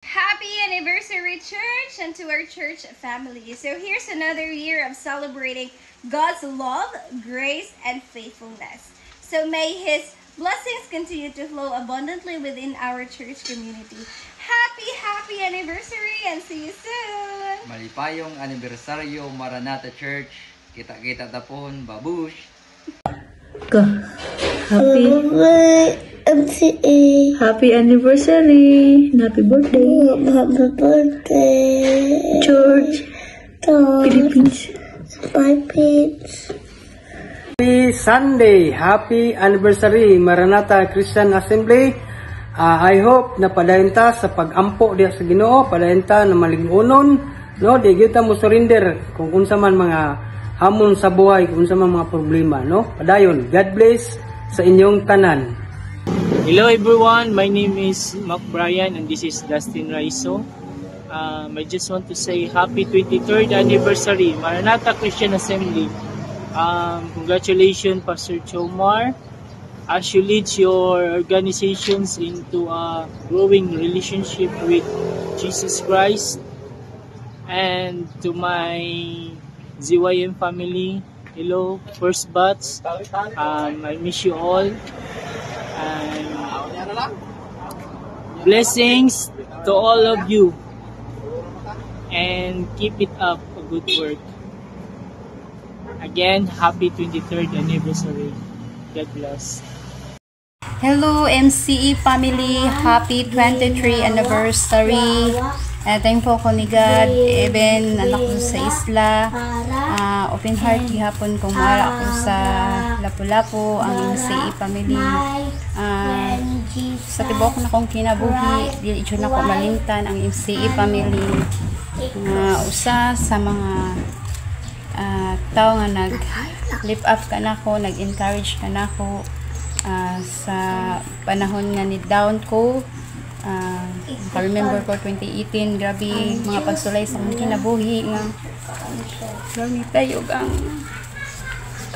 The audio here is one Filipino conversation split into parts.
Happy anniversary, church, and to our church family. So here's another year of celebrating God's love, grace, and faithfulness. So may His blessings continue to flow abundantly within our church community. Happy anniversary, and see you soon! Malipayong anibersaryo Maranatha Church. Kita-kita tapon, babush. Happy MCA. Happy anniversary. Happy birthday. Happy birthday. George. Philippines. Philippines. Happy Sunday. Happy anniversary Maranatha Christian Assembly. I hope na padayon ta sa pag-ampo diya sa Ginoo, padayon ta na malingunon, no, di gyud ta mo surrender kung unsa man mga hamon sa buhay, kung unsa man mga problema, no. Padayon. God bless sa inyong tanan. Hello everyone, my name is Mac Brian and this is Dustin Raiso. I just want to say happy 23rd anniversary Maranatha Christian Assembly. Congratulations Pastor Chomar as you lead your organizations into a growing relationship with Jesus Christ. And to my ZYM family, hello, first batch, I miss you all. And blessings to all of you. And keep it up, a good work. Again, happy 23rd anniversary. God bless. Hello MCE family, happy 23 anniversary. Thankful ko ni God, even anak ko sa isla. Open heart gihapon kung wala ko sa Lapu-Lapu ang MCE family. Sa tibok na kong kinabuhi, dili jud nako malimtan ang MCE family. Usa sa mga tao nga nag lift up ka nako, nag-encourage ka nako. Sa panahon nga ni down ko, remember ko 2018, grabe mga pagsulay sa mga kinabuhi nga grabe tayo ang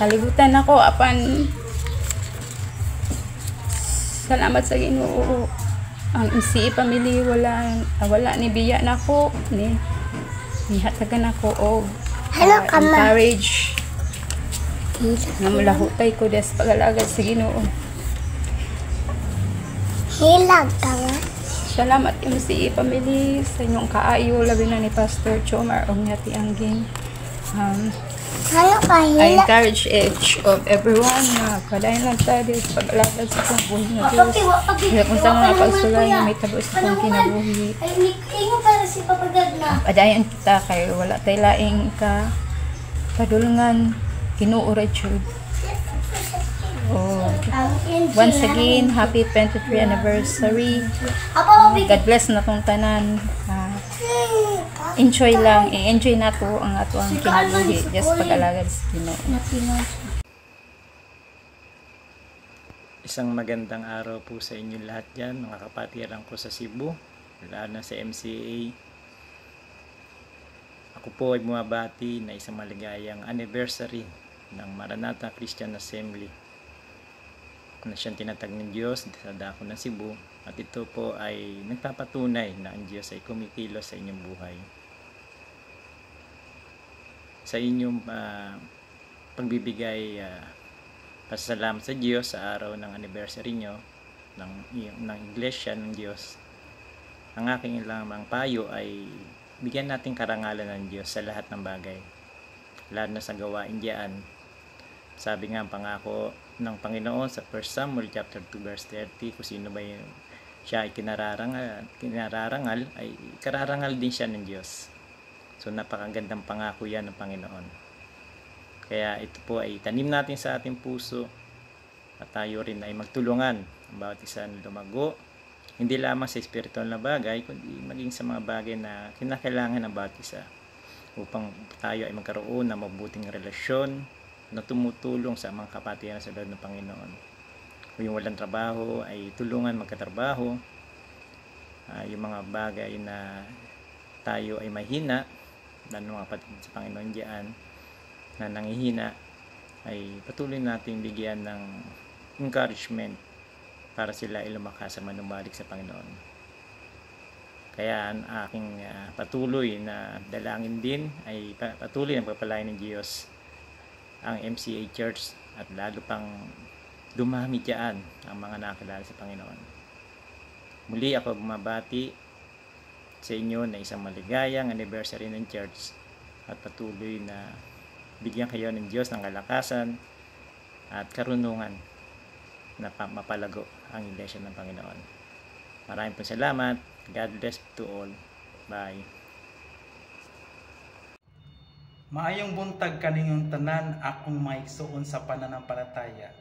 kalibutan ako apan salamat sa Ginoo. Ang MCE family wala ni biya nako ni hatagan ako og encourage nga mulahutay ko des pag-alagad sa Ginoo. Hilag ka nga. Salamat MCE family sa inyong kaayo, labi na ni Pastor Chomar og Ngati Angging. Ano ka I hilag? encourage each of everyone na padayon lang tayo sa pag-alagad sa itong buhay na Diyos. Kaya kung sa mga pagsulay na may tabo sa itong kinabuhi, Ay, ingo para si papagad na. padayon kita kay wala tayo laing ka padulungan Ginoo ra jud. Once again, happy 23 anniversary. God bless na tong tanan. Enjoy lang, i-enjoy nato ang ato ang kinabuhi just pag-alagad sa Ginoo. Isang magandang araw po sa inyo lahat dyan, mga kapatiran ko sa Cebu, lalo na sa MCA. Ako po ay bumabati na isang maligayang anniversary ng Maranatha Christian Assembly na siyang tinatag ng Diyos sa dako ng Cebu, at ito po ay nagpapatunay na ang Diyos ay kumikilos sa inyong buhay. Sa inyong pagbibigay pasasalamat sa Diyos sa araw ng anniversary nyo ng Iglesia ng Diyos, ang aking lamang payo ay bigyan natin karangalan ng Diyos sa lahat ng bagay, lalo na sa gawain diyan. Sabi nga ang pangako ng Panginoon sa 1 Samuel chapter 2 verse 30, kung sino ba siya ay kinararangal ay kararangal din siya ng Diyos. So napakagandang pangako yan ng Panginoon. Kaya ito po ay tanim natin sa ating puso at tayo rin ay magtulungan ang bawat isa na lumago, hindi lamang sa espiritual na bagay kundi maging sa mga bagay na kinakailangan ng bawat isa upang tayo ay magkaroon ng mabuting relasyon na tumutulong sa mga kapatiran sa loob ng Panginoon. Kung yung walang trabaho ay tulungan magkatrabaho. Yung mga bagay na tayo ay mahina, lalo mga kapatid sa Panginoon diyan na nangihina, ay patuloy nating bigyan ng encouragement para sila ay lumakas sa manumbalik sa Panginoon. Kaya ang aking patuloy na dalangin din ay patuloy na pagpalain ng Diyos ang MCA Church at lalo pang dumami diyan ang mga nakilala sa Panginoon. Muli ako bumabati sa inyo na isang maligayang anniversary ng church at patuloy na bigyan kayo ng Diyos ng kalakasan at karunungan na mapalago ang iglesia ng Panginoon. Maraming pong salamat. God bless to all. Bye. Maayong buntag kaningong tanan akong maigsuon sa pananampalataya.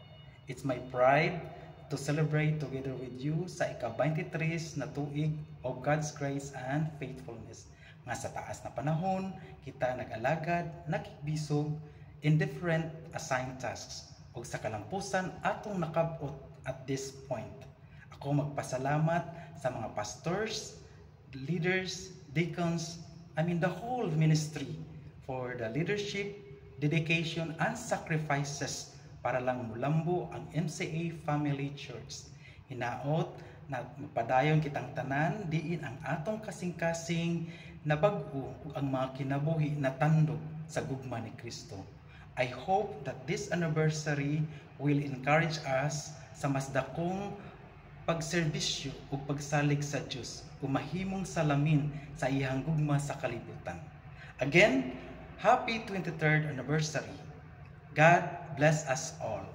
It's my pride to celebrate together with you sa ika-23 na tuig of God's grace and faithfulness. Nga sa taas na panahon, kita nag-alagad, nakigbisog in different assigned tasks ug sa kalampusan atong nakabot at this point. Ako magpasalamat sa mga pastors, leaders, deacons, the whole ministry for the leadership, dedication, and sacrifices para lang mulambo ang MCA Family Church. Hinaot na magpadayon kitang tanan, diin ang atong kasing-kasing na bag-o ang mga kinabuhi na tandog sa gugma ni Kristo. I hope that this anniversary will encourage us sa mas dakong pagserbisyo o pagsalig sa Diyos o mahimong salamin sa iyang gugma sa kalibutan. Again, happy 23rd anniversary. God bless us all.